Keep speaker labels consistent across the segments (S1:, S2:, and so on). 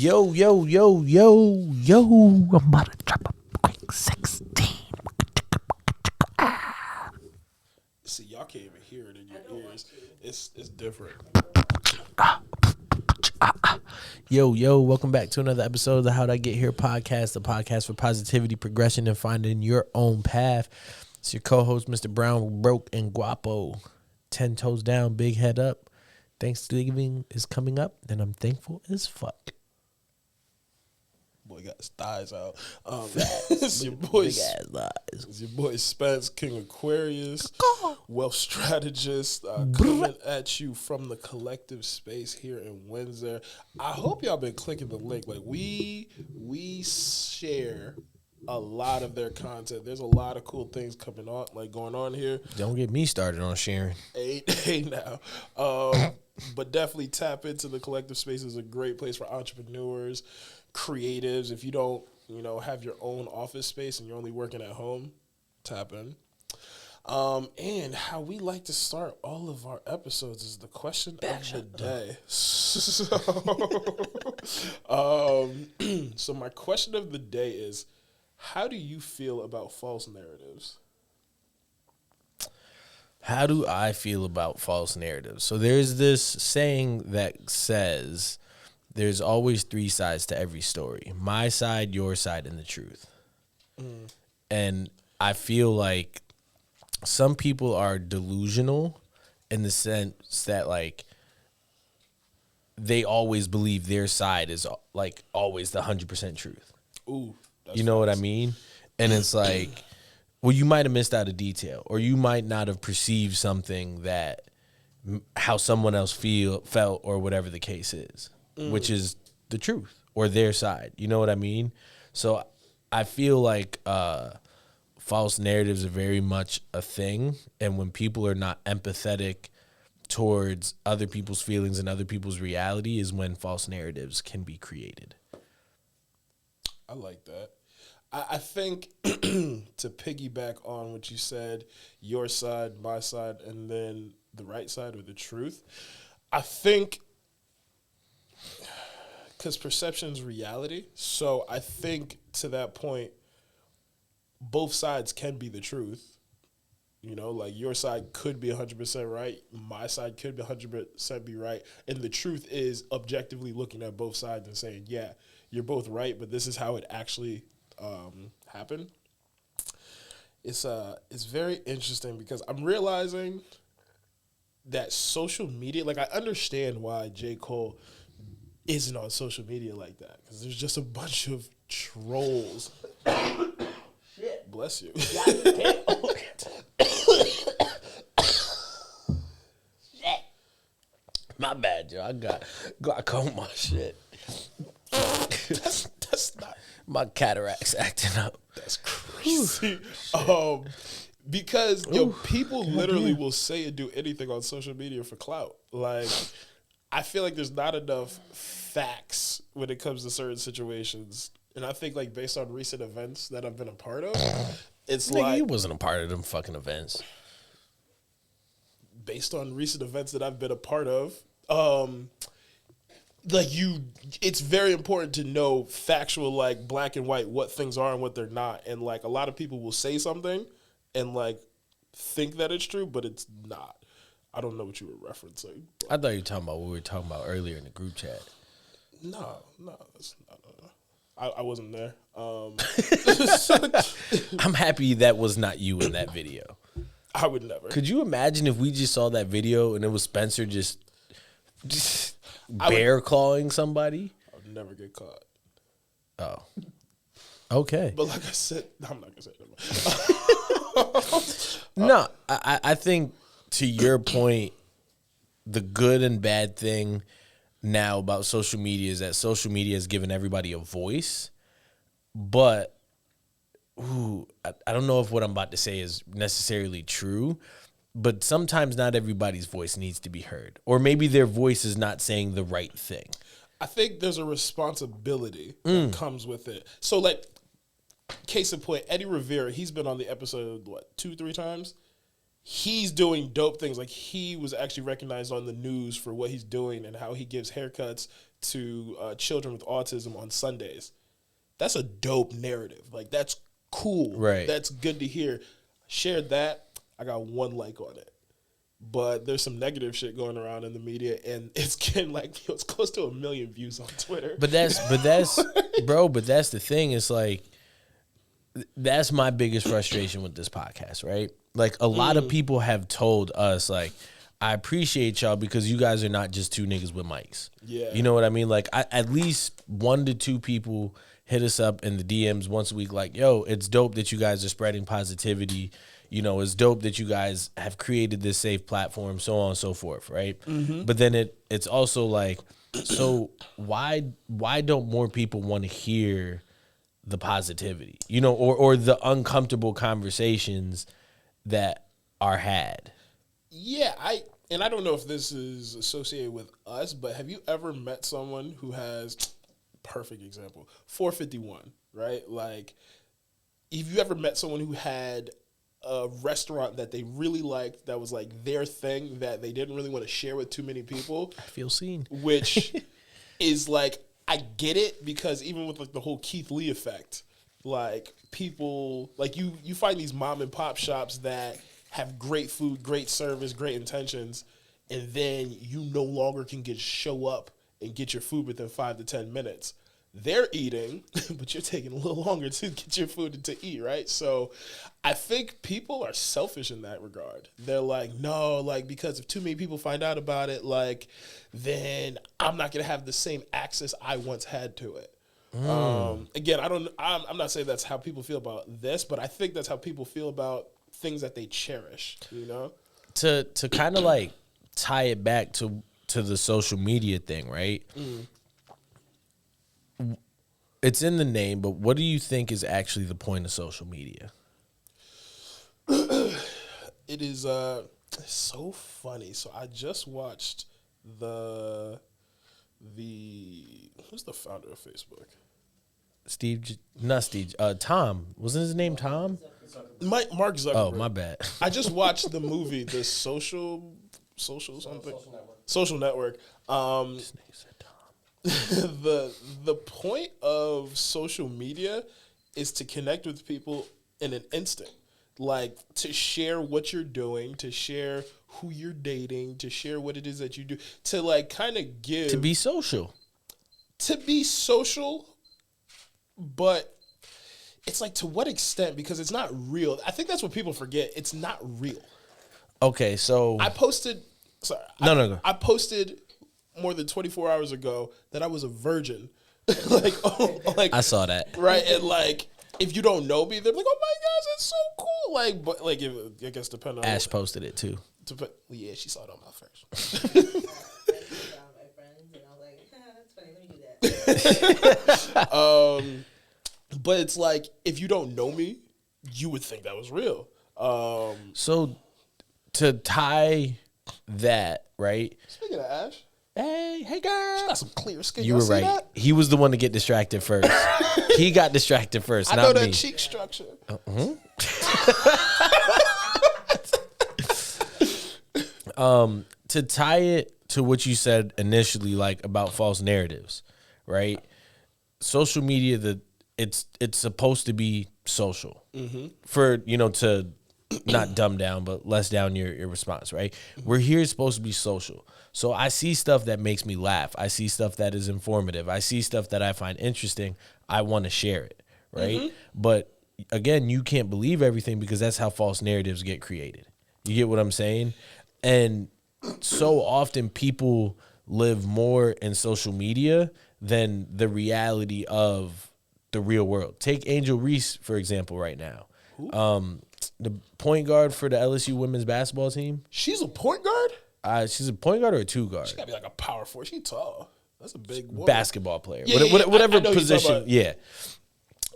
S1: Yo, yo, yo, yo, yo. I'm about to drop a quick 16.
S2: See, y'all can't even hear it in your ears. It's different.
S1: Yo, yo, welcome back to another episode of the How'd I Get Here podcast, the podcast for positivity, progression, and finding your own path. It's your co-host, Mr. Brown, broke and guapo. 10 toes down, big head up. Thanksgiving is coming up, and I'm thankful as fuck.
S2: Boy got his thighs out. It's your boy,
S1: Big ass thighs.
S2: it's your boy Spence, King Aquarius, wealth strategist, coming at you from the collective space here in Windsor. I hope y'all been clicking the link. Like we share a lot of their content. There's a lot of cool things coming on, like going on here.
S1: Don't get me started on sharing.
S2: Hey now. But definitely tap into the collective space. Is a great place for entrepreneurs, creatives. If you don't, have your own office space and you're only working at home, tap in. And how we like to start all of our episodes is the question of the day. So my question of the day is, how do you feel about false narratives?
S1: How do I feel about false narratives? So there's this saying that says there's always three sides to every story. My side, your side, and the truth. And I feel like some people are delusional in the sense that, like, they always believe their side is, like, always the 100% truth.
S2: Ooh.
S1: You know what I mean? And it's like, well, you might have missed out a detail, or you might not have perceived something that how someone else felt, or whatever the case is, which is the truth or their side. You know what I mean? So I feel like false narratives are very much a thing, and when people are not empathetic towards other people's feelings and other people's reality is when false narratives can be created.
S2: I like that. I think to piggyback on what you said, your side, my side, and then the right side or the truth, I think because perception is reality. So I think to that point, both sides can be the truth. Like your side could be 100% right. My side could be 100% be right. And the truth is objectively looking at both sides and saying, yeah, you're both right, but this is how it actually happened. It's very interesting because I'm realizing that social media, like I understand why J. Cole isn't on social media like that, because there's just a bunch of trolls. Shit. Bless you. Shit.
S1: My bad, yo. I got glaucoma shit.
S2: That's not.
S1: My cataracts acting up.
S2: That's crazy. Because people literally will say and do anything on social media for clout. Like, I feel like there's not enough facts when it comes to certain situations. And I think, like, based on recent events that I've been a part of, it's like...
S1: you wasn't a part of them fucking events.
S2: Based on recent events that I've been a part of, it's very important to know factual, like, black and white, what things are and what they're not. And, like, a lot of people will say something and, like, think that it's true, but it's not. I don't know what you were referencing.
S1: I thought you were talking about what we were talking about earlier in the group chat.
S2: No. I wasn't there.
S1: I'm happy that was not you in that video.
S2: I would never.
S1: Could you imagine if we just saw that video and it was Spencer just bear clawing somebody?
S2: I would never get caught.
S1: Oh. Okay.
S2: But like I said, I'm not going to say that.
S1: No, I think to your point, the good and bad thing now about social media is that social media has given everybody a voice, but I don't know if what I'm about to say is necessarily true, but sometimes not everybody's voice needs to be heard, or maybe their voice is not saying the right thing.
S2: I think there's a responsibility that comes with it. So, like, case in point, Eddie Rivera, he's been on the episode, 2-3 times? He's doing dope things. Like, he was actually recognized on the news for what he's doing and how he gives haircuts to children with autism on Sundays. That's a dope narrative. Like, that's cool.
S1: Right.
S2: That's good to hear. Shared that. I got 1 like on it. But there's some negative shit going around in the media, and it's getting like, it's close to 1 million views on Twitter.
S1: But that's bro, but that's the thing. It's like, that's my biggest frustration with this podcast, right? Like, a lot of people have told us, like, I appreciate y'all because you guys are not just 2 niggas with mics.
S2: Yeah.
S1: You know what I mean? Like, at least 1 to 2 people hit us up in the DMs once a week, like, yo, it's dope that you guys are spreading positivity. You know, it's dope that you guys have created this safe platform, so on and so forth, right? But then it's also like, so why don't more people want to hear the positivity, you know, or the uncomfortable conversations that are had?
S2: Yeah, I don't know if this is associated with us, but have you ever met someone who has, perfect example, 451, right? Like, have you ever met someone who had a restaurant that they really liked, that was like their thing, that they didn't really want to share with too many people?
S1: I feel seen.
S2: Which is like, I get it, because even with like the whole Keith Lee effect, like, people, like, you find these mom and pop shops that have great food, great service, great intentions, and then you no longer can show up and get your food within 5 to 10 minutes. They're eating, but you're taking a little longer to get your food and to eat, right? So I think people are selfish in that regard. They're like, no, like, because if too many people find out about it, like, then I'm not going to have the same access I once had to it. Again, I'm not saying that's how people feel about this, but I think that's how people feel about things that they cherish, you know?
S1: To kind of like tie it back to the social media thing, right? It's in the name, but what do you think is actually the point of social media?
S2: It is so funny. So I just watched who's the founder of Facebook?
S1: Tom. Wasn't his name Tom?
S2: Mark Zuckerberg.
S1: Oh, my bad.
S2: I just watched the movie, the Social something. Social Network.
S1: This nigga said Tom.
S2: The point of social media is to connect with people in an instant. Like, to share what you're doing, to share who you're dating, to share what it is that you do, to like kind of give.
S1: To be social.
S2: But it's like, to what extent? Because it's not real. I think that's what people forget. It's not real.
S1: Okay, so
S2: I posted more than 24 hours ago that I was a virgin. like
S1: I saw that.
S2: Right, and like, if you don't know me, they're like, "Oh my gosh, that's so cool!" Like, but like, I guess depending on
S1: Ash posted it too.
S2: Well, yeah, she saw it on my first. But it's like, if you don't know me, you would think that was real.
S1: So to tie that, right?
S2: Speaking of Ash,
S1: hey girl,
S2: she got some clear skin.
S1: You were right. That? He was the one to get distracted first. He got distracted first.
S2: I
S1: not
S2: know that
S1: me.
S2: cheek structure.
S1: To tie it to what you said initially, like about false narratives, right? Social media, it's supposed to be social for, you know, to not dumb down, but less down your response, right? We're here supposed to be social. So I see stuff that makes me laugh. I see stuff that is informative. I see stuff that I find interesting. I want to share it, right? But again, you can't believe everything, because that's how false narratives get created. You get what I'm saying? And so often people live more in social media than the reality of the real world. Take Angel Reese, for example, right now. The point guard for the LSU women's basketball team.
S2: She's a point guard?
S1: She's a point guard or a two guard?
S2: She got to be like a power forward. She's tall. That's a big woman.
S1: Basketball player.
S2: Yeah,
S1: whatever
S2: I know
S1: position. Yeah.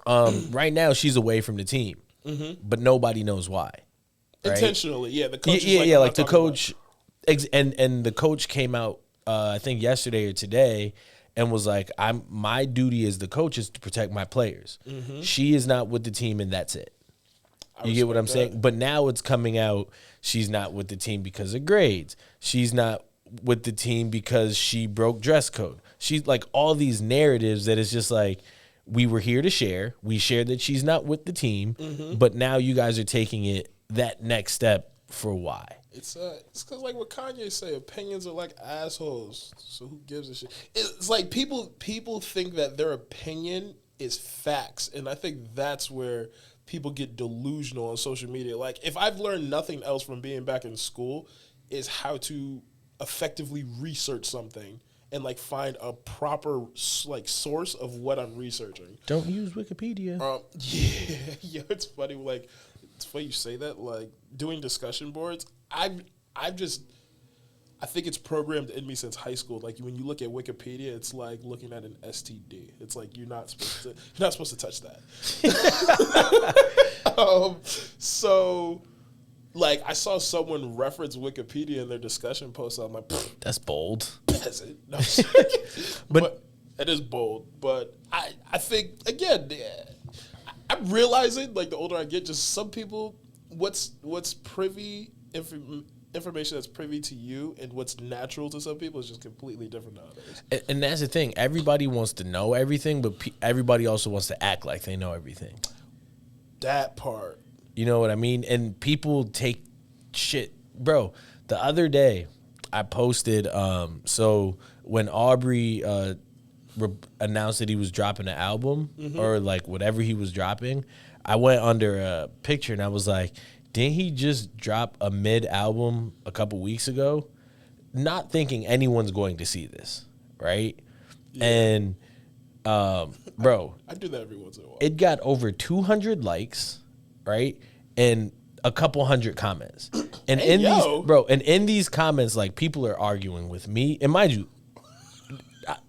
S1: Right now, she's away from the team, but nobody knows why. Right?
S2: Intentionally, yeah. The coach
S1: like the coach, and the coach came out, I think yesterday or today, and was like, my duty as the coach is to protect my players. She is not with the team, and that's it. You get what I'm saying? But now it's coming out, she's not with the team because of grades. She's not with the team because she broke dress code. She's like all these narratives that it's just like, we were here to share. We shared that she's not with the team, but now you guys are taking it that next step for why.
S2: It's because like what Kanye say, opinions are like assholes. So who gives a shit? It's like people think that their opinion is facts, and I think that's where people get delusional on social media. Like, if I've learned nothing else from being back in school, is how to effectively research something and like find a proper like source of what I'm researching.
S1: Don't use Wikipedia.
S2: Yeah, it's funny. Like, it's funny you say that. Like, doing discussion boards, I think it's programmed in me since high school. Like, when you look at Wikipedia, it's like looking at an STD. It's like you're not supposed to touch that. So, like, I saw someone reference Wikipedia in their discussion post. I'm like,
S1: that's bold.
S2: Peasant. No, but it is bold. But I think, again, I'm realizing, like, the older I get, just some people, what's privy information that's privy to you and what's natural to some people is just completely different nowadays.
S1: And that's the thing. Everybody wants to know everything, but everybody also wants to act like they know everything.
S2: That part.
S1: You know what I mean? And people take shit. Bro, the other day I posted, so when Aubrey announced that he was dropping an album or like whatever he was dropping, I went under a picture and I was like, didn't he just drop a mid-album a couple weeks ago? Not thinking anyone's going to see this, right? Yeah. And, bro.
S2: I do that every once in a while.
S1: It got over 200 likes, right? And a couple hundred comments. And in these comments, like, people are arguing with me. And mind you,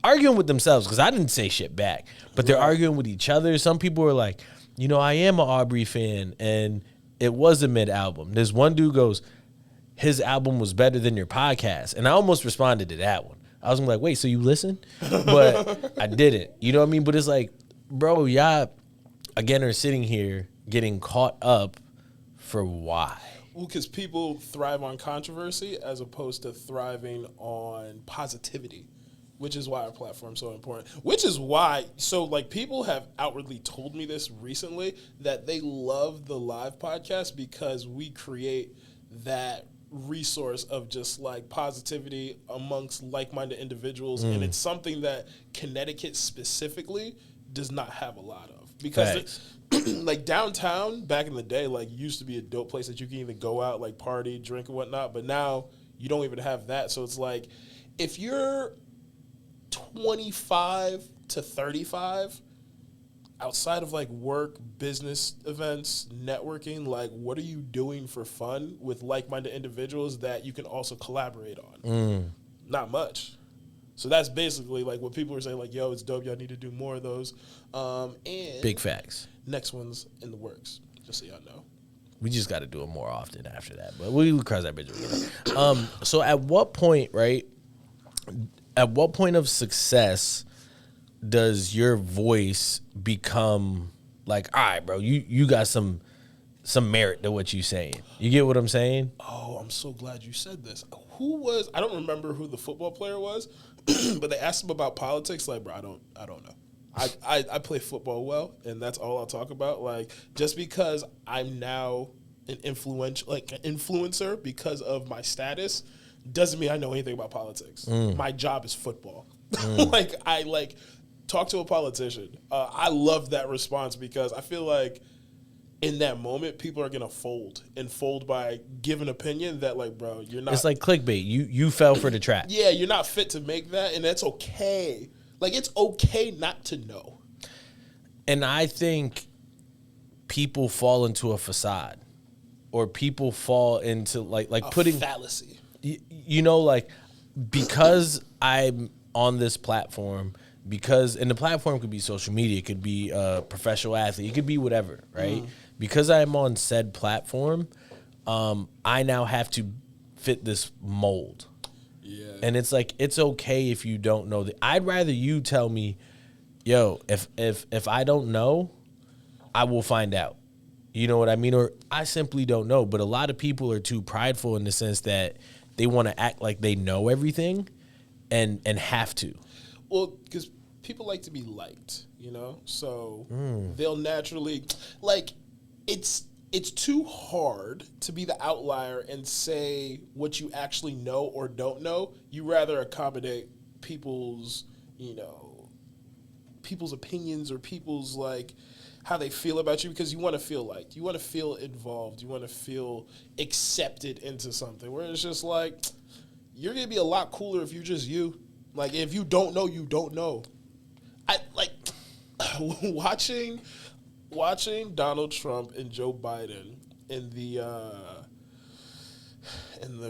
S1: arguing with themselves, because I didn't say shit back. But they're arguing with each other. Some people are like, you know, I am an Aubrey fan, and it was a mid-album. This one dude goes, his album was better than your podcast. And I almost responded to that one. I was like, wait, so you listen? But I didn't. You know what I mean? But it's like, bro, y'all, again, are sitting here getting caught up for why?
S2: Well, because people thrive on controversy as opposed to thriving on positivity, which is why our platform's so important. Which is why, so like people have outwardly told me this recently, that they love the live podcast because we create that resource of just like positivity amongst like-minded individuals. And it's something that Connecticut specifically does not have a lot of. Because like downtown back in the day, like used to be a dope place that you can even go out, like party, drink and whatnot. But now you don't even have that. So it's like, if you're 25 to 35, outside of like work, business events, networking, like what are you doing for fun with like-minded individuals that you can also collaborate on? Not much. So that's basically like what people are saying, like, yo, it's dope, y'all need to do more of those. And
S1: big facts.
S2: Next one's in the works, just so y'all know.
S1: We just got to do it more often after that, but we'll cross that bridge again. So at what point, right? At what point of success does your voice become like, all right, bro, you got some merit to what you saying? You get what I'm saying?
S2: Oh, I'm so glad you said this. I don't remember who the football player was, but they asked him about politics. Like, bro, I don't know. I play football well, and that's all I'll talk about. Like, just because I'm now an influencer because of my status doesn't mean I know anything about politics. My job is football. Like, I like talk to a politician. I love that response because I feel like in that moment, people are gonna fold by giving opinion that, like, bro, you're not.
S1: It's like clickbait. You fell for the trap.
S2: Yeah, you're not fit to make that, and that's okay. Like, it's okay not to know.
S1: And I think people fall into a facade, or people fall into like putting
S2: fallacy.
S1: You know, like, because I'm on this platform, and the platform could be social media, it could be a professional athlete, it could be whatever, right? Because I'm on said platform, I now have to fit this mold. Yeah. And it's like, it's okay if you don't know that. I'd rather you tell me, yo, if I don't know, I will find out. You know what I mean? Or I simply don't know. But a lot of people are too prideful in the sense that they want to act like they know everything and have to.
S2: Well, because people like to be liked, you know? So they'll naturally, like, it's too hard to be the outlier and say what you actually know or don't know. You rather accommodate people's, you know, people's opinions or people's, like, how they feel about you, because you want to feel liked. You want to feel involved. You want to feel accepted into something, where it's just like, you're going to be a lot cooler if you're just you. Like, if you don't know, you don't know. I like watching Donald Trump and Joe Biden in the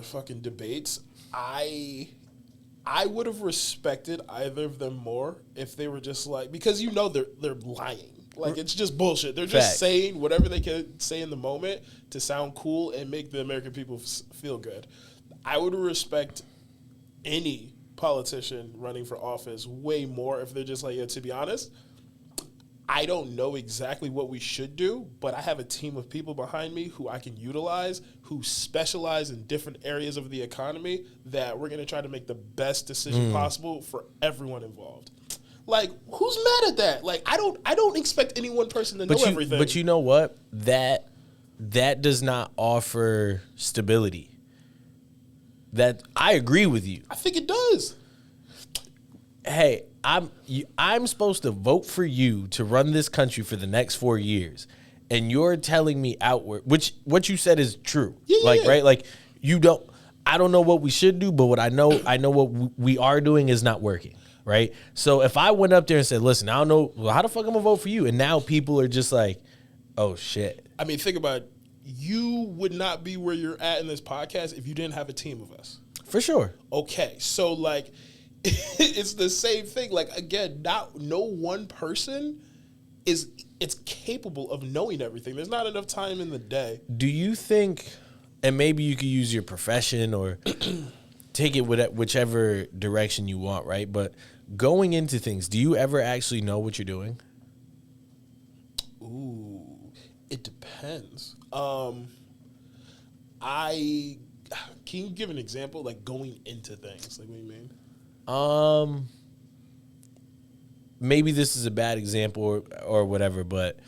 S2: fucking debates. I would have respected either of them more if they were just like, because you know they're lying. Like, it's just bullshit. They're just saying whatever they can say in the moment to sound cool and make the American people feel good. I would respect any politician running for office way more if they're just like, yeah, to be honest, I don't know exactly what we should do, but I have a team of people behind me who I can utilize, who specialize in different areas of the economy, that we're going to try to make the best decision possible for everyone involved. Like, who's mad at that? Like, I don't expect any one person to know everything.
S1: But you know what? That does not offer stability. That I agree with you.
S2: I think it does.
S1: Hey, I'm supposed to vote for you to run this country for the next 4 years, and you're telling me outward, which what you said is true. Yeah. Right? Like, you don't. I don't know what we should do, but what I know what we are doing is not working. Right? So if I went up there and said, listen, I don't know, well, how the fuck I'm gonna vote for you? And now people are just like, oh shit.
S2: I mean, think about it. You would not be where you're at in this podcast if you didn't have a team of us.
S1: For sure.
S2: Okay. So, like, it's the same thing. Like, again, no one person it's capable of knowing everything. There's not enough time in the day.
S1: Do you think, and maybe you could use your profession or take it whichever direction you want, right? But going into things, do you ever actually know what you're doing?
S2: Ooh, it depends. Can you give an example, like going into things? Like, what do you mean?
S1: Maybe this is a bad example or whatever, but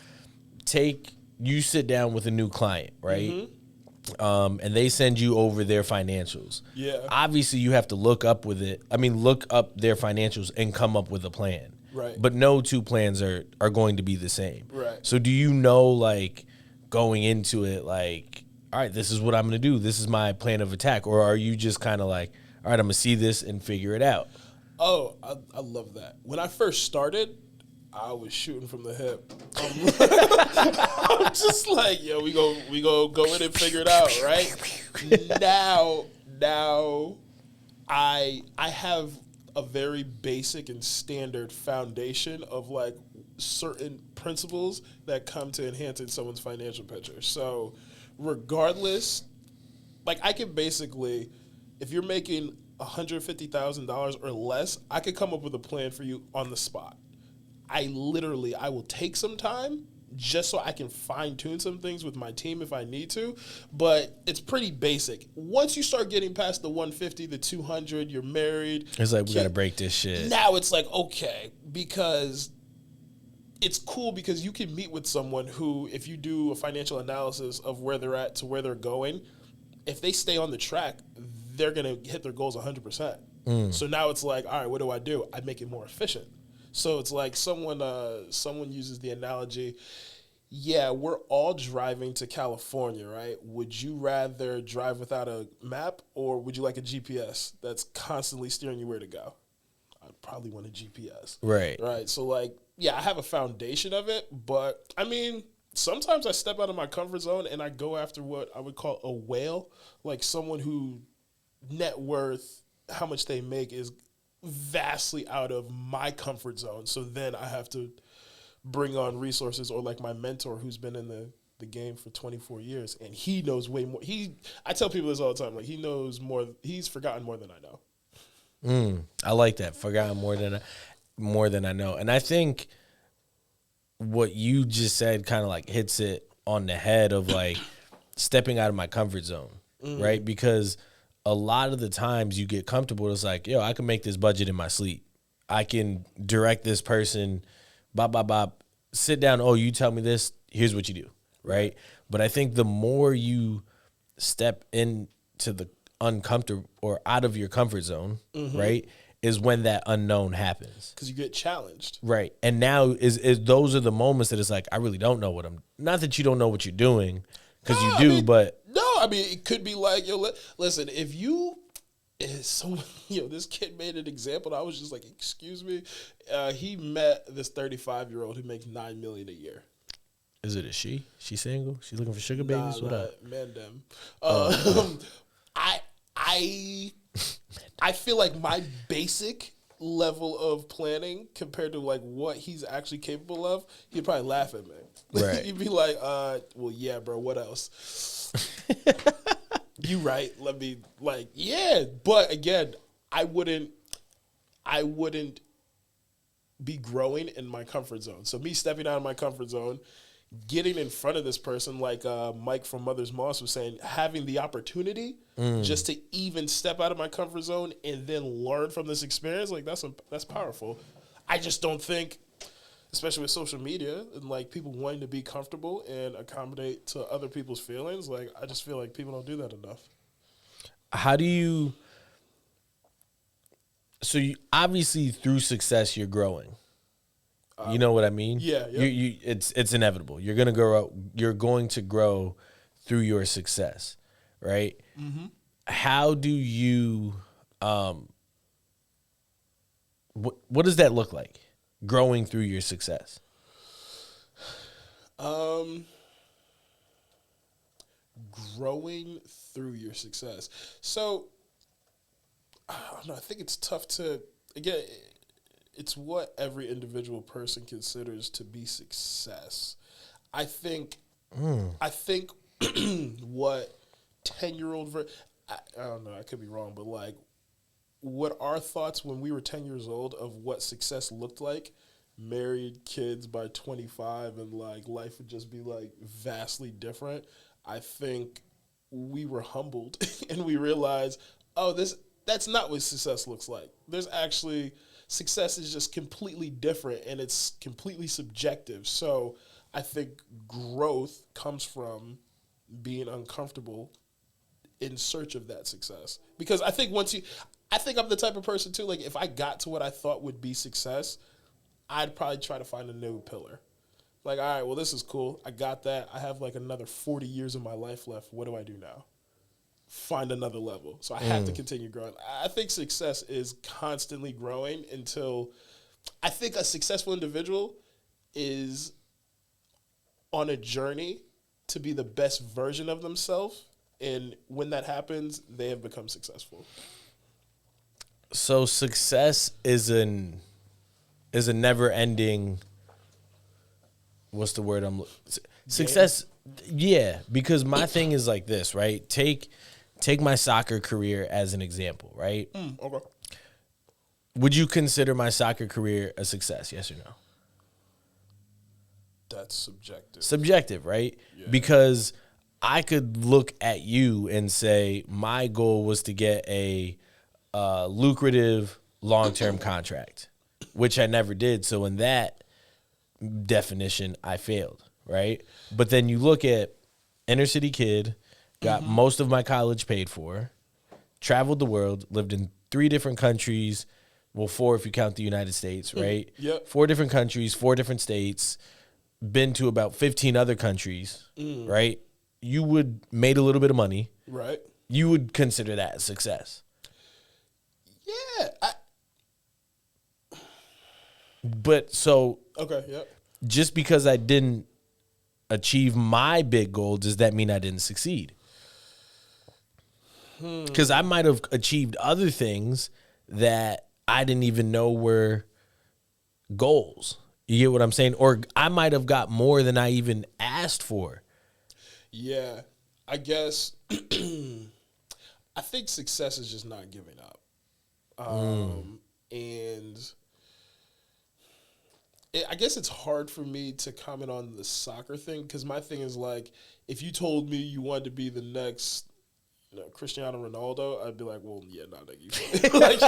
S1: you sit down with a new client, right? Mm-hmm. And they send you over their financials.
S2: Yeah.
S1: Obviously, you have to look up their financials and come up with a plan.
S2: Right.
S1: But no two plans are going to be the same.
S2: Right.
S1: So do you know, like, going into it, like, all right, this is what I'm going to do. This is my plan of attack. Or are you just kind of like, all right, I'm going to see this and figure it out?
S2: Oh, I love that. When I first started, I was shooting from the hip. I'm just like, yo, we go in and figure it out, right? Now, I have a very basic and standard foundation of, like, certain principles that come to enhancing someone's financial picture. So, regardless, like, I can basically, if you're making $150,000 or less, I could come up with a plan for you on the spot. I will take some time just so I can fine tune some things with my team if I need to, but it's pretty basic. Once you start getting past the 150, the 200, you're married.
S1: It's like, we got to break this shit.
S2: Now it's like, okay, because it's cool because you can meet with someone who, if you do a financial analysis of where they're at to where they're going, if they stay on the track, they're going to hit their goals 100%. So now it's like, all right, what do? I make it more efficient. So it's like someone uses the analogy, yeah, we're all driving to California, right? Would you rather drive without a map, or would you like a GPS that's constantly steering you where to go? I'd probably want a GPS. Right. So, like, yeah, I have a foundation of it, but I mean, sometimes I step out of my comfort zone and I go after what I would call a whale, like someone who net worth, how much they make is vastly out of my comfort zone. So then I have to bring on resources, or like my mentor who's been in the game for 24 years and he knows way more. I tell people this all the time, like, he knows more, he's forgotten more than I know.
S1: I like that. Forgotten more than I know. And I think what you just said kind of like hits it on the head of, like, stepping out of my comfort zone, right? Because a lot of the times you get comfortable, it's like, yo, I can make this budget in my sleep. I can direct this person, bop, bop, bop, sit down. Oh, you tell me this. Here's what you do. Right. But I think the more you step into the uncomfortable or out of your comfort zone, right, is when that unknown happens.
S2: Because you get challenged.
S1: Right. And now is those are the moments that it's like, I really don't know what I'm, not that you don't know what you're doing, because you do, but.
S2: No, I mean, it could be like, yo, listen, if you, someone, this kid made an example, and I was just like, excuse me. He met this 35-year-old who makes $9 million a year.
S1: Is it a she? She single? She looking for sugar babies? What up?
S2: Man, them. I feel like my basic level of planning compared to like what he's actually capable of, he'd probably laugh at me.
S1: Right.
S2: He'd be like, well, yeah, bro, what else? You right. Let me yeah. But again, I wouldn't be growing in my comfort zone. So me stepping out of my comfort zone, getting in front of this person, like Mike from Mother's Moss was saying, having the opportunity just to even step out of my comfort zone and then learn from this experience, like that's powerful. I just don't think, especially with social media and like people wanting to be comfortable and accommodate to other people's feelings, like I just feel like people don't do that enough.
S1: How do you? So you obviously through success you're growing. You know what I mean?
S2: Yeah.
S1: It's inevitable. You're gonna grow up. You're going to grow through your success, right? Mm-hmm. How do you? What does that look like? Growing through your success.
S2: Growing through your success. So I don't know. I think it's tough to again. It's what every individual person considers to be success. I think what 10-year-old I don't know, I could be wrong, but like what our thoughts when we were 10 years old of what success looked like, married, kids by 25, and like life would just be like vastly different. I think we were humbled and we realized, that's not what success looks like. There's actually success is just completely different and it's completely subjective. So I think growth comes from being uncomfortable in search of that success. Because I think I think I'm the type of person too, like if I got to what I thought would be success, I'd probably try to find a new pillar. Like, all right, well, this is cool. I got that. I have like another 40 years of my life left. What do I do now? Find another level. So I have to continue growing. I think success is constantly growing until I think a successful individual is on a journey to be the best version of themselves. And when that happens, they have become successful.
S1: So success is a never ending. What's the word success? Yeah, because my thing is like this, right? Take my soccer career as an example, right?
S2: Okay.
S1: Would you consider my soccer career a success? Yes or no?
S2: That's subjective.
S1: Subjective, right? Yeah. Because I could look at you and say my goal was to get a lucrative long-term contract, which I never did. So in that definition, I failed, right? But then you look at inner city kid, got most of my college paid for, traveled the world, lived in 3 different countries, well, 4 if you count the United States, right?
S2: Yep.
S1: 4 different countries, 4 different states, been to about 15 other countries, right? You would made a little bit of money.
S2: Right.
S1: You would consider that a success.
S2: Yeah.
S1: But so
S2: okay, yep.
S1: Just because I didn't achieve my big goal, does that mean I didn't succeed? Because I might have achieved other things that I didn't even know were goals. You get what I'm saying? Or I might have got more than I even asked for.
S2: Yeah. I guess I think success is just not giving up. And I guess it's hard for me to comment on the soccer thing because my thing is like, if you told me you wanted to be the next, Cristiano Ronaldo, I'd be like, well, yeah, nah, nigga, you feel me? Like,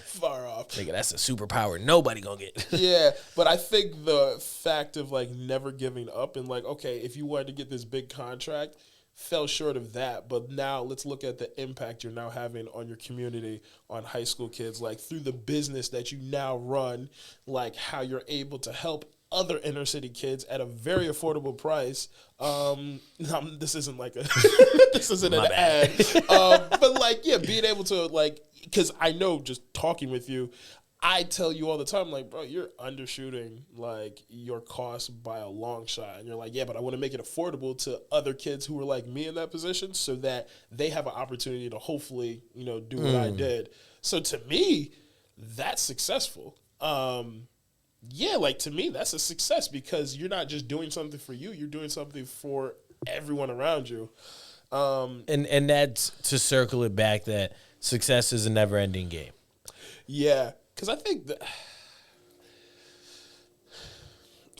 S2: far off.
S1: Nigga, that's a superpower nobody gonna get.
S2: Yeah, but I think the fact of like never giving up and like, okay, if you wanted to get this big contract, fell short of that. But now let's look at the impact you're now having on your community, on high school kids, like through the business that you now run, like how you're able to help other inner city kids at a very affordable price. This isn't like a this isn't an ad, but like, yeah, being able to like, because I know just talking with you, I tell you all the time, like, bro, you're undershooting like your costs by a long shot, and you're like, yeah, but I want to make it affordable to other kids who are like me in that position, so that they have an opportunity to hopefully, do what I did. So to me, that's successful. Yeah, like to me, that's a success because you're not just doing something for you; you're doing something for everyone around you.
S1: And that's to circle it back that success is a never-ending game.
S2: Yeah, because I think that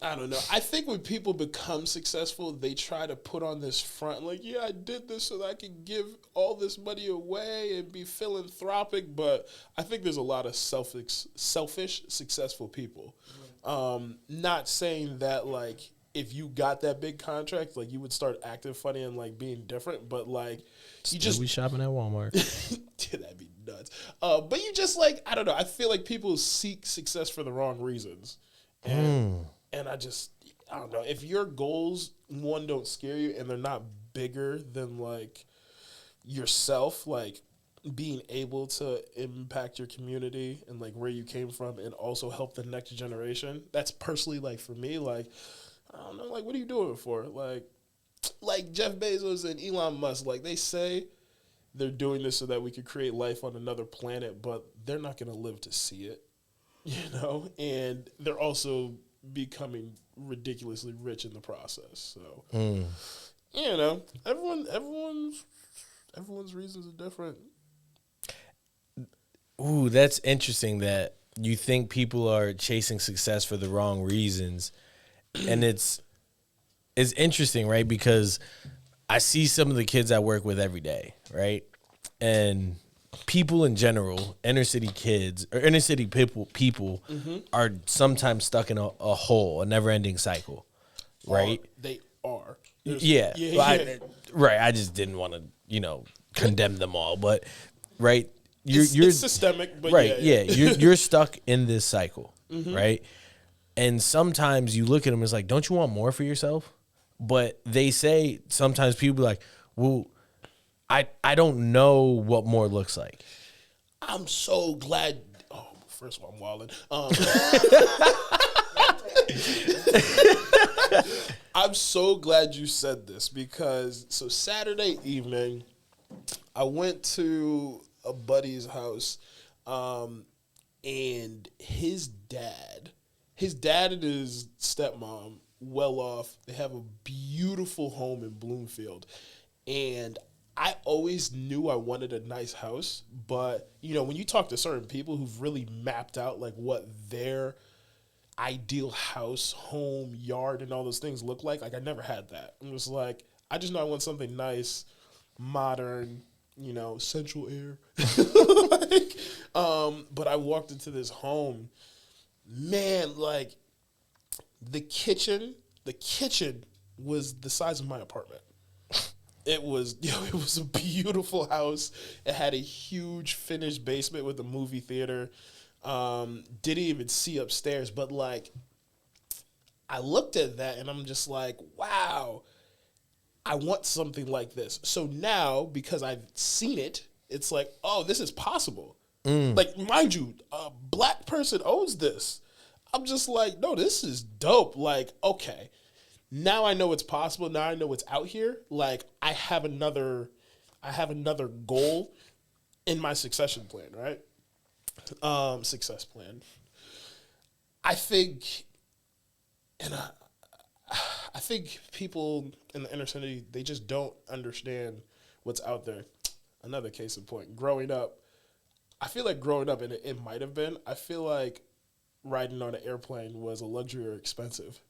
S2: I don't know. I think when people become successful, they try to put on this front, like, yeah, I did this so that I can give all this money away and be philanthropic. But I think there's a lot of selfish, successful people. Not saying that, like, if you got that big contract, like, you would start acting funny and, like, being different. But, like, you just...
S1: we shopping at Walmart.
S2: Dude, that'd be nuts. But you just, like, I don't know. I feel like people seek success for the wrong reasons. And I don't know. If your goals, one, don't scare you and they're not bigger than, like, yourself, like, being able to impact your community and, like, where you came from and also help the next generation, that's personally, like, for me, like, I don't know, like, what are you doing it for? Like Jeff Bezos and Elon Musk, like, they say they're doing this so that we could create life on another planet, but they're not going to live to see it, And they're also becoming ridiculously rich in the process. So, everyone's reasons are different.
S1: Ooh, that's interesting that you think people are chasing success for the wrong reasons. And it's interesting, right? Because I see some of the kids I work with every day, right? And people in general, inner city kids or inner city people are sometimes stuck in a hole, a never ending cycle, right?
S2: They are.
S1: Yeah. Right. I just didn't want to, condemn them all, but right. You're
S2: it's systemic, but
S1: right. Yeah. You're stuck in this cycle, right? And sometimes you look at them, it's like, don't you want more for yourself? But they say sometimes people are like, well, I don't know what more looks like.
S2: I'm so glad. Oh, first of all, I'm wilding. I'm so glad you said this because so Saturday evening, I went to a buddy's house, and his dad and his stepmom, well off. They have a beautiful home in Bloomfield, and I always knew I wanted a nice house, but, when you talk to certain people who've really mapped out, like, what their ideal house, home, yard, and all those things look like I never had that. I'm just like, I just know I want something nice, modern, central air. But I walked into this home, man, like, the kitchen was the size of my apartment. It was a beautiful house. It had a huge finished basement with a movie theater. Didn't even see upstairs, but like, I looked at that and I'm just like, wow, I want something like this. So now, because I've seen it, it's like, oh, this is possible. Like, mind you, a black person owns this. I'm just like, no, this is dope. Like, okay. Now I know it's possible. Now I know it's out here. Like, I have another goal in my succession plan, right? Success plan. I think, and I think people in the inner city, they just don't understand what's out there. Another case in point. Growing up, I feel like growing up, and it might have been, I feel like riding on an airplane was a luxury or expensive.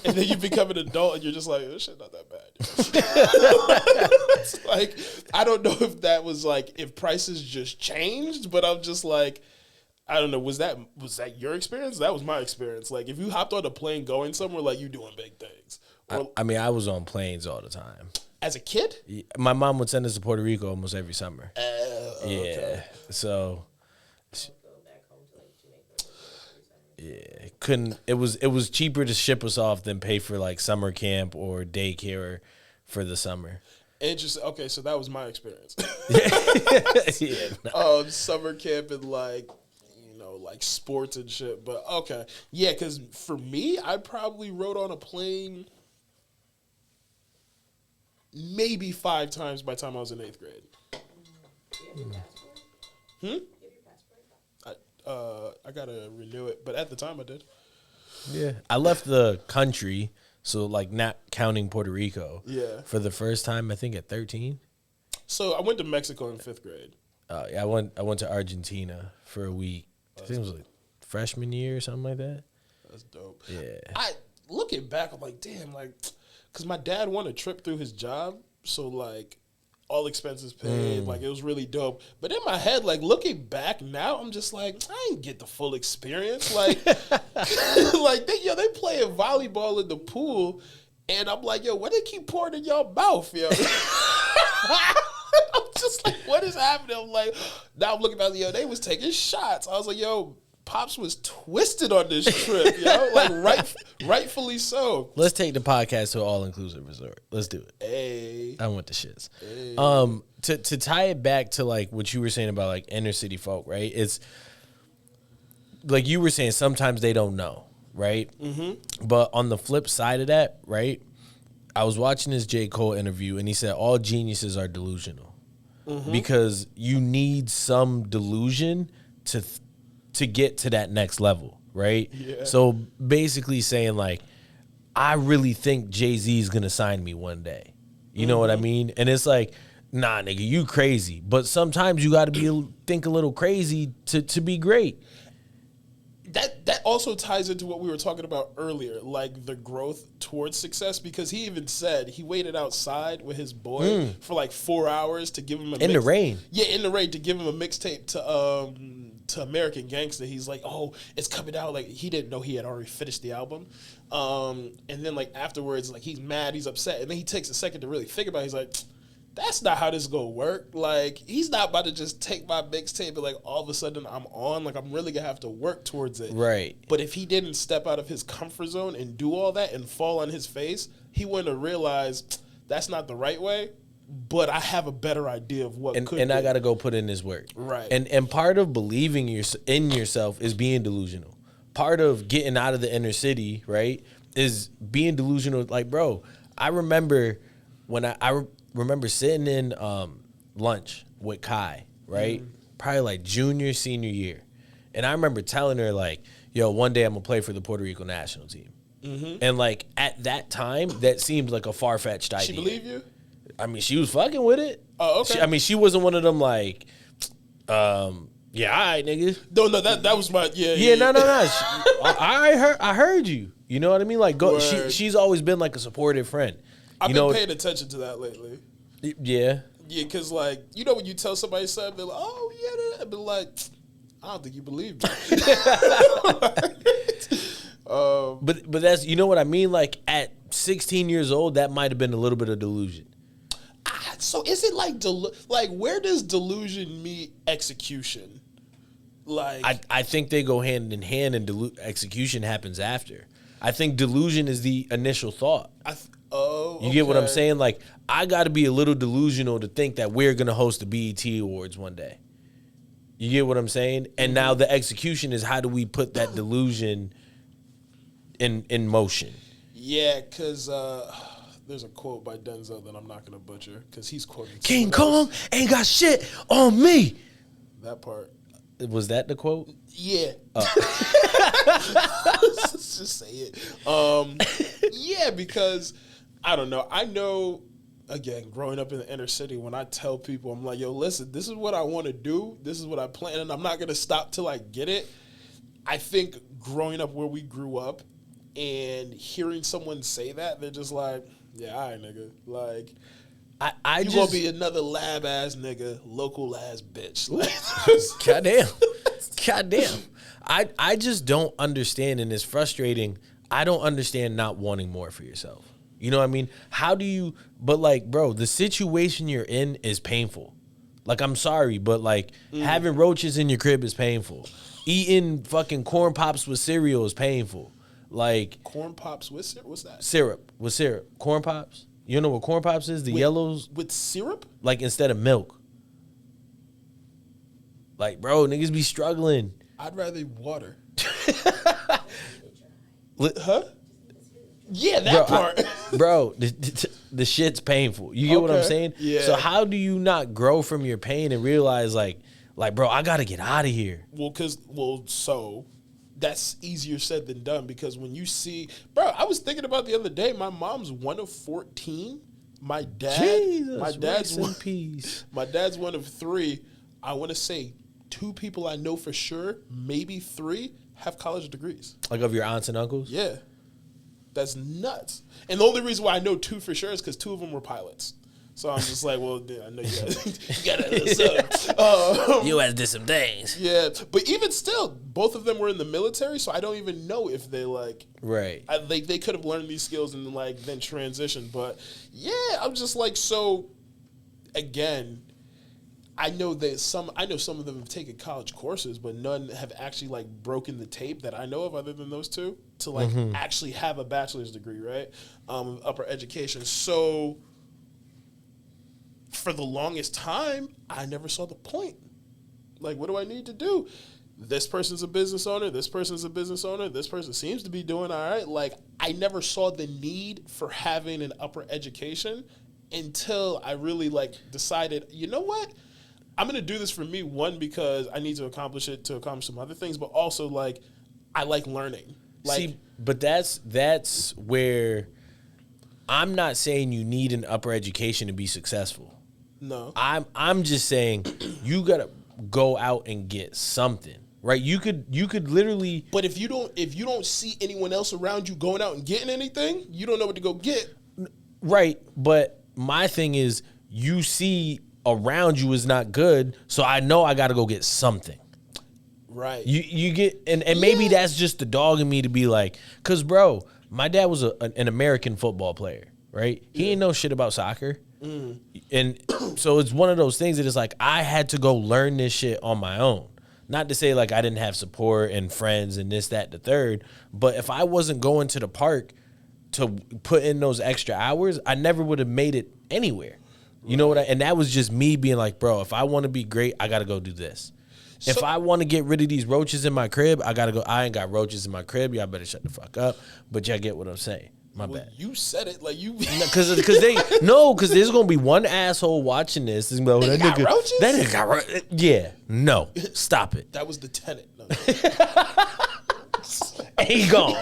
S2: And then you become an adult and you're just like, this shit not that bad. It's like, I don't know if that was like, if prices just changed, but I'm just like, I don't know. Was that your experience? That was my experience. Like, if you hopped on a plane going somewhere, like, you doing big things. Or,
S1: I mean, I was on planes all the time.
S2: As a kid?
S1: My mom would send us to Puerto Rico almost every summer.
S2: Okay.
S1: So yeah, couldn't. It was cheaper to ship us off than pay for like summer camp or daycare for the summer.
S2: Interesting. Okay, so that was my experience. Summer camp and like sports and shit. But okay, yeah, because for me, I probably rode on a plane maybe 5 times by the time I was in 8th grade. I gotta renew it, but at the time I did.
S1: Yeah, I left the country, so like not counting Puerto Rico.
S2: Yeah.
S1: For the first time, I think at 13.
S2: So I went to Mexico in 5th grade.
S1: Yeah, I went to Argentina for a week. I think it was like freshman year or something like that.
S2: That's dope.
S1: Yeah.
S2: Looking back, I'm like, damn, like, because my dad won a trip through his job, so like all expenses paid, like it was really dope. But in my head, like looking back now, I'm just like, I didn't get the full experience. Like, like they playing volleyball in the pool, and I'm like, yo, what they keep pouring in y'all mouth, yo? I'm just like, what is happening? I'm like, now I'm looking back, yo, they was taking shots. I was like, yo, Pops was twisted on this trip, yo. Like, rightfully so.
S1: Let's take the podcast to an all-inclusive resort. Let's do it.
S2: Hey.
S1: I want the shits.
S2: Hey.
S1: To tie it back to, like, what you were saying about, like, inner-city folk, right? It's, like you were saying, sometimes they don't know, right? Mm-hmm. But on the flip side of that, right, I was watching this J. Cole interview, and he said all geniuses are delusional. Mm-hmm. Because you need some delusion to get to that next level, right?
S2: Yeah.
S1: So basically saying like, I really think Jay-Z is gonna sign me one day. You know what I mean? And it's like, nah, nigga, you crazy. But sometimes you gotta think a little crazy to be great.
S2: That also ties into what we were talking about earlier, like the growth towards success, because he even said he waited outside with his boy for like 4 hours to give him
S1: in the rain.
S2: Yeah, in the rain, to give him a mixtape to American Gangster. He's like, oh, it's coming out. Like, he didn't know he had already finished the album. And then like afterwards, like he's mad, he's upset, and then he takes a second to really think about it. He's like, that's not how this is gonna work. Like, he's not about to just take my mixtape and like all of a sudden I'm on. Like, I'm really gonna have to work towards it.
S1: Right.
S2: But if he didn't step out of his comfort zone and do all that and fall on his face, he wouldn't have realized that's not the right way. But I have a better idea of what could be.
S1: And I gotta go put in this work.
S2: Right.
S1: And part of believing in yourself is being delusional. Part of getting out of the inner city, right, is being delusional. Like, bro, I remember when I remember sitting in lunch with Kai, right? Probably like junior, senior year. And I remember telling her like, yo, one day I'm going to play for the Puerto Rico national team. And like at that time, that seemed like a far-fetched idea.
S2: She believe you?
S1: I mean, she was fucking with it.
S2: Oh, okay.
S1: She wasn't one of them like, yeah, all right, nigga.
S2: No, that was my,
S1: Yeah, no. I heard you. You know what I mean? Like, go. She's always been like a supportive friend.
S2: I've been paying attention to that lately.
S1: Yeah.
S2: Yeah, because, like, you know when you tell somebody something, they're like, oh, yeah, but like, I don't think you believe me.
S1: But that's, you know what I mean? Like, at 16 years old, that might have been a little bit of delusion.
S2: So is it like, where does delusion meet execution? Like,
S1: I think they go hand in hand, and execution happens after. I think delusion is the initial thought. You get what I'm saying? Like, I got to be a little delusional to think that we're going to host the BET Awards one day. You get what I'm saying? And now the execution is, how do we put that delusion in motion?
S2: Yeah, because there's a quote by Denzel that I'm not going to butcher, because he's quoting
S1: King Kong ain't got shit on me.
S2: That part.
S1: Was that the quote?
S2: Yeah. Let's just say it. Yeah, because I don't know. I know, again, growing up in the inner city, when I tell people, I'm like, yo, listen, this is what I want to do. This is what I plan, and I'm not going to stop till I get it. I think growing up where we grew up and hearing someone say that, they're just like, yeah, all right, nigga. Like,
S1: I
S2: you
S1: just
S2: gonna be another lab ass nigga, local ass bitch. Like,
S1: goddamn. I just don't understand, and it's frustrating. I don't understand not wanting more for yourself. You know what I mean? How do you? But like, bro, the situation you're in is painful. Like, I'm sorry, but like having roaches in your crib is painful. Eating fucking corn pops with cereal is painful. Like
S2: corn pops with syrup? What's that?
S1: Syrup with syrup. Corn pops. You know what corn pops is? The yellows
S2: with syrup?
S1: Like instead of milk. Like, bro, niggas be struggling.
S2: I'd rather water. Huh? Yeah, that part.
S1: Bro, the shit's painful. You get what I'm saying?
S2: Yeah.
S1: So how do you not grow from your pain and realize like, bro, I gotta get out of here?
S2: So that's easier said than done, because when you see, bro, I was thinking about the other day, my mom's one of 14. My dad's
S1: in peace.
S2: My dad's one of 3. I want to say 2 people I know for sure, maybe 3, have college degrees.
S1: Like of your aunts and uncles?
S2: Yeah. That's nuts. And the only reason why I know 2 for sure is because 2 of them were pilots. So I'm just like, well, I know you gotta.
S1: You guys did some things.
S2: Yeah, but even still, both of them were in the military, so I don't even know if they like.
S1: Right.
S2: They could have learned these skills and like then transitioned, but yeah, I'm just like, so. Again, I know some of them have taken college courses, but none have actually like broken the tape that I know of, other than those 2, to like actually have a bachelor's degree, right? Upper education. So for the longest time, I never saw the point. Like, what do I need to do? This person's a business owner. This person's a business owner. This person seems to be doing all right. Like, I never saw the need for having an upper education until I really like decided, you know what? I'm going to do this for me, one, because I need to accomplish some other things, but also, like, I like learning. Like,
S1: see, but that's where I'm not saying you need an upper education to be successful.
S2: No.
S1: I'm just saying you got to go out and get something. Right? You could literally.
S2: But if you don't see anyone else around you going out and getting anything, you don't know what to go get.
S1: Right, but my thing is, you see around you is not good, so I know I got to go get something.
S2: Right.
S1: You get, and maybe that's just the dog in me to be like, because, bro, my dad was an American football player, right? He ain't know shit about soccer. And so it's one of those things that is like, I had to go learn this shit on my own. Not to say like I didn't have support and friends and this, that, the third, but if I wasn't going to the park to put in those extra hours, I never would have made it anywhere. You know what and that was just me being like, bro, if I want to be great, I got to go do this. So, if I want to get rid of these roaches in my crib, I got to go. I ain't got roaches in my crib. Y'all better shut the fuck up. But y'all get what I'm saying. My bad.
S2: You said it like you.
S1: Because there's gonna be one asshole watching this. And go, that nigga got roaches. That nigga got roaches. Yeah, no, stop it.
S2: That was the tenant. No.
S1: He gone.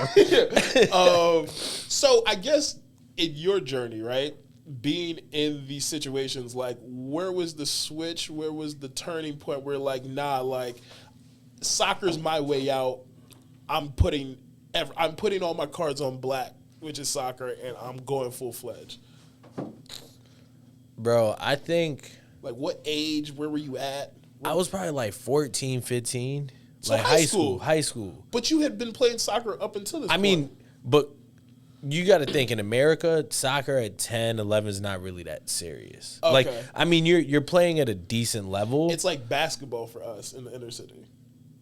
S2: So I guess in your journey, right, being in these situations, like, where was the switch? Where was the turning point where, like, nah, like, soccer's my way out. I'm putting all my cards on black, which is soccer, and I'm going full-fledged.
S1: Bro, I think...
S2: Like, what age? Where were you at?
S1: I was probably, like, 14, 15.
S2: So
S1: like, high school.
S2: But you had been playing soccer up until this point.
S1: I mean, but you got to think, in America, soccer at 10, 11 is not really that serious. Okay. Like, I mean, you're playing at a decent level.
S2: It's like basketball for us in the inner city.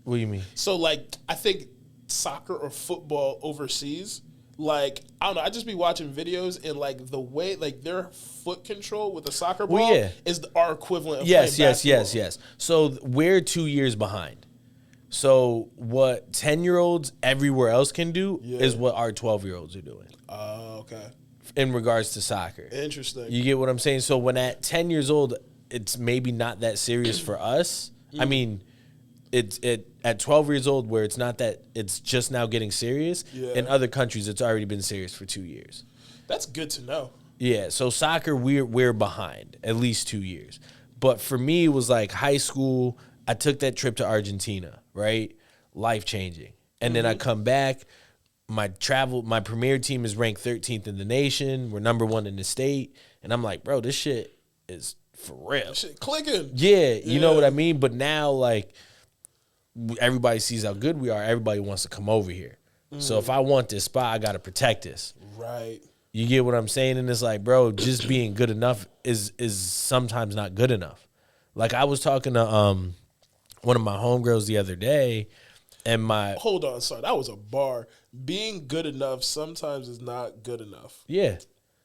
S1: What do you mean?
S2: So, like, I think soccer or football overseas, like, I don't know, I just be watching videos, and, like, the way, like, their foot control with the soccer ball is our equivalent of playing basketball. Yes.
S1: So we're 2 years behind. So what 10-year-olds everywhere else can do is what our 12-year-olds are doing.
S2: Oh, okay.
S1: In regards to soccer.
S2: Interesting.
S1: You get what I'm saying? So when at 10 years old, it's maybe not that serious for us. I mean, it's at 12 years old where it's not that, it's just now getting serious. Yeah. In other countries, it's already been serious for 2 years.
S2: That's good to know. Yeah,
S1: so soccer, we're behind at least 2 years. But for me, it was like high school. I took that trip to Argentina, right? Life-changing. And then I come back. My premier team is ranked 13th in the nation. We're number 1 in the state. And I'm like, bro, this shit is for real.
S2: That shit clicking.
S1: Yeah, you know what I mean? But now, like, everybody sees how good we are. Everybody wants to come over here. So if I want this spot, I got to protect this.
S2: Right.
S1: You get what I'm saying? And it's like, bro, just being good enough is sometimes not good enough. Like, I was talking to one of my homegirls the other day, and
S2: Hold on, sorry. That was a bar. Being good enough sometimes is not good enough.
S1: Yeah.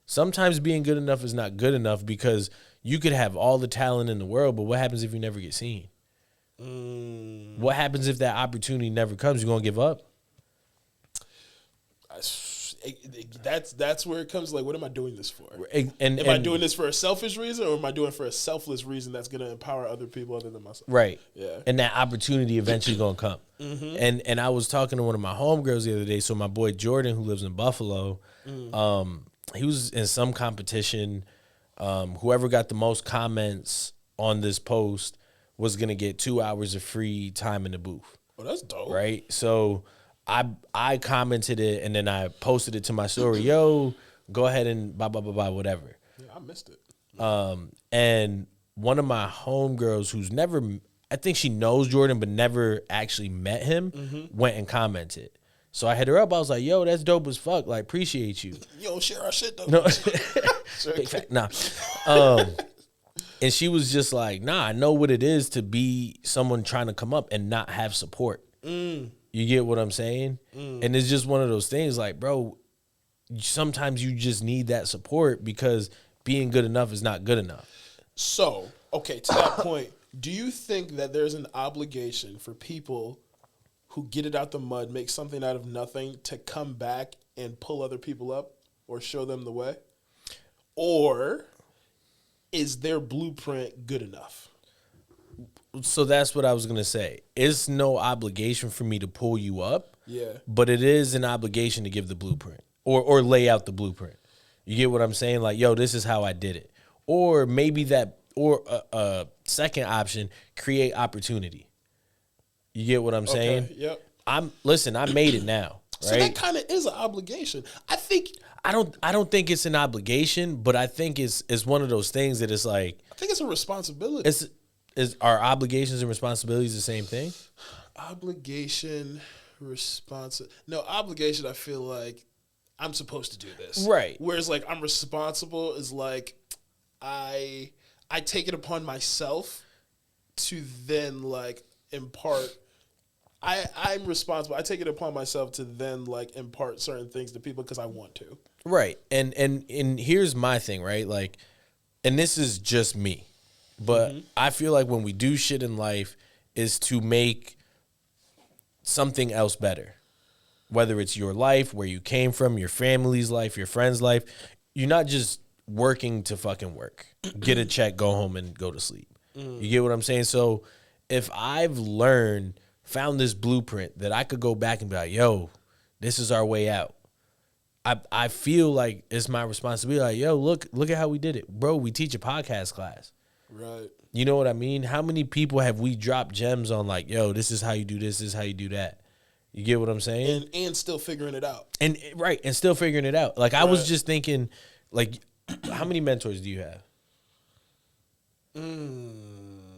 S1: Sometimes being good enough is not good enough because you could have all the talent in the world, but what happens if you never get seen? What happens if that opportunity never comes? You going to give up?
S2: That's where it comes. Like, what am I doing this for?
S1: Am
S2: I doing this for a selfish reason, or am I doing it for a selfless reason that's going to empower other people other than myself?
S1: Right.
S2: Yeah.
S1: And that opportunity eventually going to come. And I was talking to one of my homegirls the other day. So my boy Jordan, who lives in Buffalo, he was in some competition. Whoever got the most comments on this post was going to get 2 hours of free time in the booth.
S2: Oh, that's dope.
S1: Right. So I commented it, and then I posted it to my story. Yo, go ahead and blah, blah, blah, blah, whatever.
S2: Yeah, I missed it.
S1: And one of my homegirls who's never, I think she knows Jordan, but never actually met him, went and commented. So I hit her up. I was like, yo, that's dope as fuck. Like, appreciate you.
S2: Yo, share our shit, though.
S1: No. Big fact. Nah. And she was just like, nah, I know what it is to be someone trying to come up and not have support. You get what I'm saying? And it's just one of those things like, bro, sometimes you just need that support because being good enough is not good enough.
S2: So, okay, to that point, do you think that there's an obligation for people who get it out the mud, make something out of nothing, to come back and pull other people up or show them the way? Or is their blueprint good enough?
S1: So that's what I was going to say. It's no obligation for me to pull you up.
S2: Yeah.
S1: But it is an obligation to give the blueprint or lay out the blueprint. You get what I'm saying? Like, yo, this is how I did it. Or maybe a second option, create opportunity. You get what I'm saying?
S2: Yep.
S1: I made it now. Right?
S2: So that kind of is an obligation.
S1: I don't think it's an obligation, but I think it's one of those things that it's like,
S2: I think it's a responsibility.
S1: Are obligations and responsibilities the same thing?
S2: Obligation, No, obligation, I feel like I'm supposed to do this.
S1: Right.
S2: Whereas, like, I'm responsible is like I take it upon myself to then, like, impart. I'm responsible. I take it upon myself to then, like, impart certain things to people because I want to.
S1: Right. And here's my thing, right? Like, and this is just me. But I feel like when we do shit in life is to make something else better. Whether it's your life, where you came from, your family's life, your friend's life. You're not just working to fucking work. Get a check, go home, and go to sleep. You get what I'm saying? So if I've found this blueprint that I could go back and be like, yo, this is our way out. I feel like it's my responsibility. Like, yo, look at how we did it. Bro, we teach a podcast class.
S2: Right.
S1: You know what I mean? How many people have we dropped gems on like, yo, this is how you do this is how you do that. You get what I'm saying?
S2: And still figuring it out.
S1: And still figuring it out. Like, I was just thinking, like, how many mentors do you have?
S2: I'm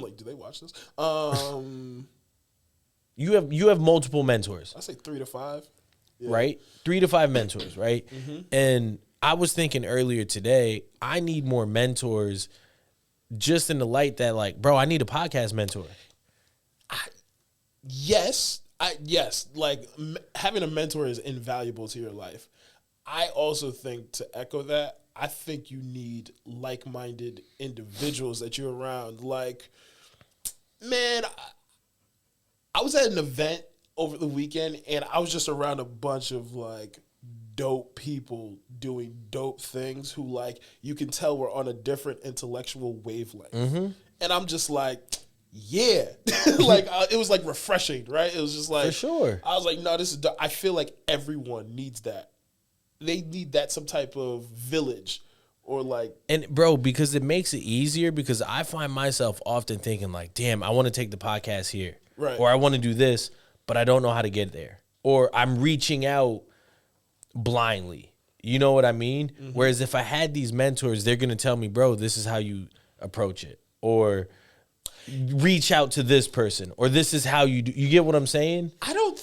S2: like, do they watch this?
S1: You have multiple mentors.
S2: I say 3 to 5.
S1: Yeah. Right? 3 to 5 mentors, right? And I was thinking earlier today, I need more mentors just in the light that, like, bro, I need a podcast mentor.
S2: Yes. Like, having a mentor is invaluable to your life. I also think, to echo that, I think you need like-minded individuals that you're around. Like, man, I was at an event over the weekend, and I was just around a bunch of, like, dope people doing dope things who, like, you can tell we're on a different intellectual wavelength. And I'm just like, yeah. Like, it was, like, refreshing, right? It was just like,
S1: for sure.
S2: I was like, no, this is dope. I feel like everyone needs that. They need that, some type of village or, like.
S1: And, bro, because it makes it easier, because I find myself often thinking, like, damn, I want to take the podcast here.
S2: Right.
S1: Or I want to do this, but I don't know how to get there. Or I'm reaching out blindly. You know what I mean? Mm-hmm. Whereas if I had these mentors, they're going to tell me, bro, this is how you approach it. Or reach out to this person. Or this is how you do. You get what I'm saying?
S2: I don't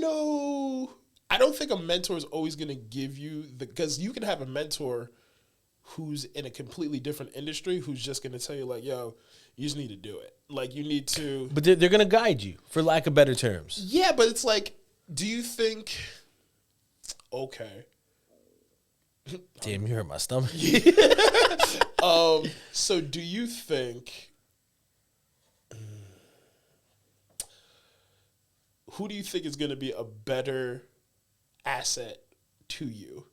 S2: know. I don't think a mentor is always going to give you because you can have a mentor who's in a completely different industry who's just going to tell you like, yo, you just need to do it. Like you need to.
S1: But they're going to guide you for lack of better terms.
S2: Yeah, but it's like, do you think, okay.
S1: Damn, you hurt my stomach.
S2: So do you think, who do you think is going to be a better asset to you?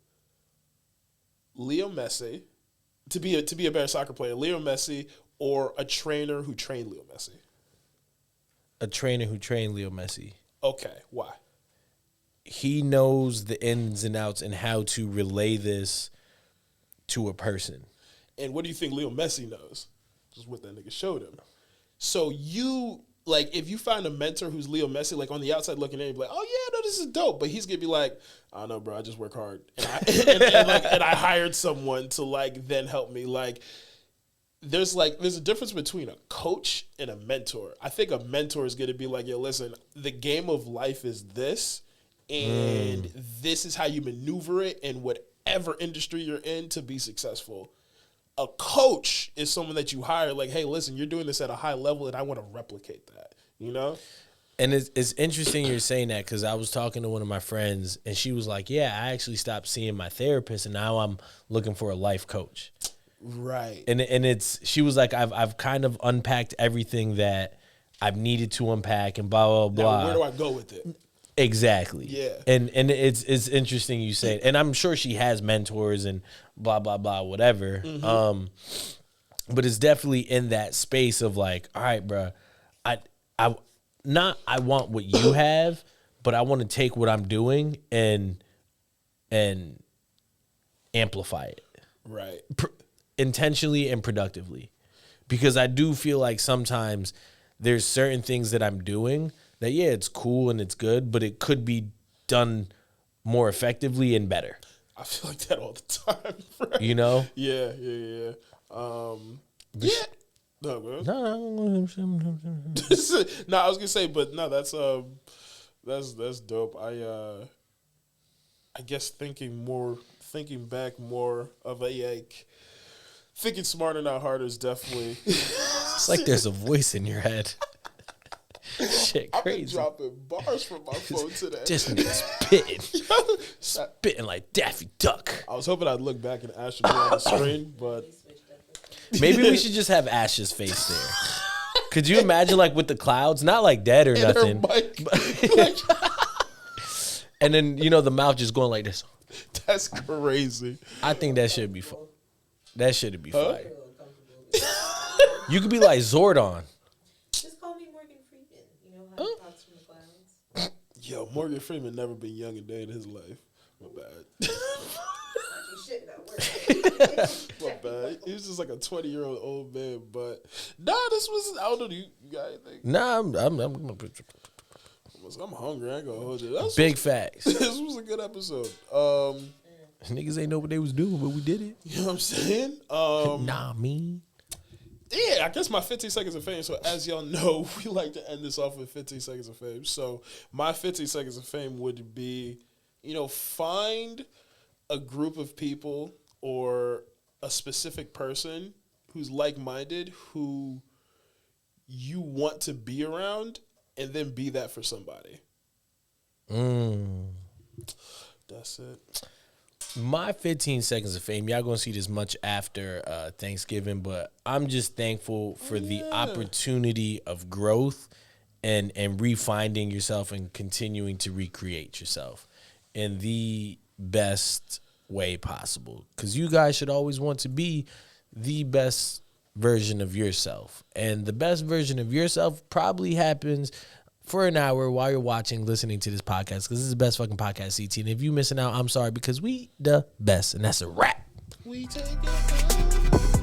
S2: Leo Messi, to be a better soccer player, Leo Messi, or a trainer who trained Leo Messi?
S1: A trainer who trained Leo Messi.
S2: Okay, why?
S1: He knows the ins and outs and how to relay this to a person.
S2: And what do you think Leo Messi knows? Just what that nigga showed him. So you, like, if you find a mentor who's Leo Messi, like, on the outside looking in, you're like, oh, yeah, no, this is dope. But he's going to be like, I don't know, bro, I just work hard. And I hired someone to, like, then help me. Like, there's a difference between a coach and a mentor. I think a mentor is going to be like, yo, listen, the game of life is this, and this is how you maneuver it in whatever industry you're in to be successful. A coach is someone that you hire, like, hey, listen, you're doing this at a high level, and I want to replicate that, you know?
S1: And it's interesting you're saying that because I was talking to one of my friends, and she was like, yeah, I actually stopped seeing my therapist, and now I'm looking for a life coach.
S2: Right.
S1: And she was like, I've kind of unpacked everything that I've needed to unpack and blah, blah, blah.
S2: Now, where do I go with it?
S1: Exactly.
S2: Yeah.
S1: And it's interesting you say it. And I'm sure she has mentors and blah, blah, blah, whatever. Mm-hmm. But it's definitely in that space of like, all right, bro, I want what you have, but I want to take what I'm doing and amplify it.
S2: Right.
S1: Intentionally and productively. Because I do feel like sometimes there's certain things that I'm doing that, yeah, it's cool and it's good, but it could be done more effectively and better.
S2: I feel like that all the time, right?
S1: You know?
S2: Yeah. Yeah. No, I was gonna say, but no, that's dope. I guess thinking back more of a like thinking smarter, not harder is definitely.
S1: It's like there's a voice in your head. Shit, crazy.
S2: I've been dropping bars from my phone today.
S1: This nigga spitting like Daffy Duck.
S2: I was hoping I'd look back and Ash would be on the screen, but
S1: maybe we should just have Ash's face there. Could you imagine, like, with the clouds? Not like dead or nothing. And then, you know, the mouth just going like this.
S2: That's crazy.
S1: I think that should be fun. That should be fire. You could be like Zordon.
S3: Just call me Morgan Freeman. You know how he talks from the clouds.
S2: Yo, Morgan Freeman never been young a day in his life. My bad. My bad. He was just like a 20-year-old old man, but this was, I don't know, you got anything?
S1: Nah,
S2: I'm hungry. I ain't gonna hold you.
S1: Big facts.
S2: This was a good episode.
S1: Niggas ain't know what they was doing, but we did it.
S2: You know what I'm saying? Yeah, I guess my 15 seconds of fame. So as y'all know, we like to end this off with 15 seconds of fame. So my 15 seconds of fame would be, find a group of people or a specific person who's like-minded, who you want to be around, and then be that for somebody. That's it.
S1: My 15 seconds of fame, y'all gonna see this much after Thanksgiving, but I'm just thankful for the opportunity of growth and refinding yourself and continuing to recreate yourself in the best way possible. Because you guys should always want to be the best version of yourself. And the best version of yourself probably happens for an hour while you're listening to this podcast, because this is the best fucking podcast, CT. And if you missing out, I'm sorry, because we the best, and that's a wrap.
S2: We take it.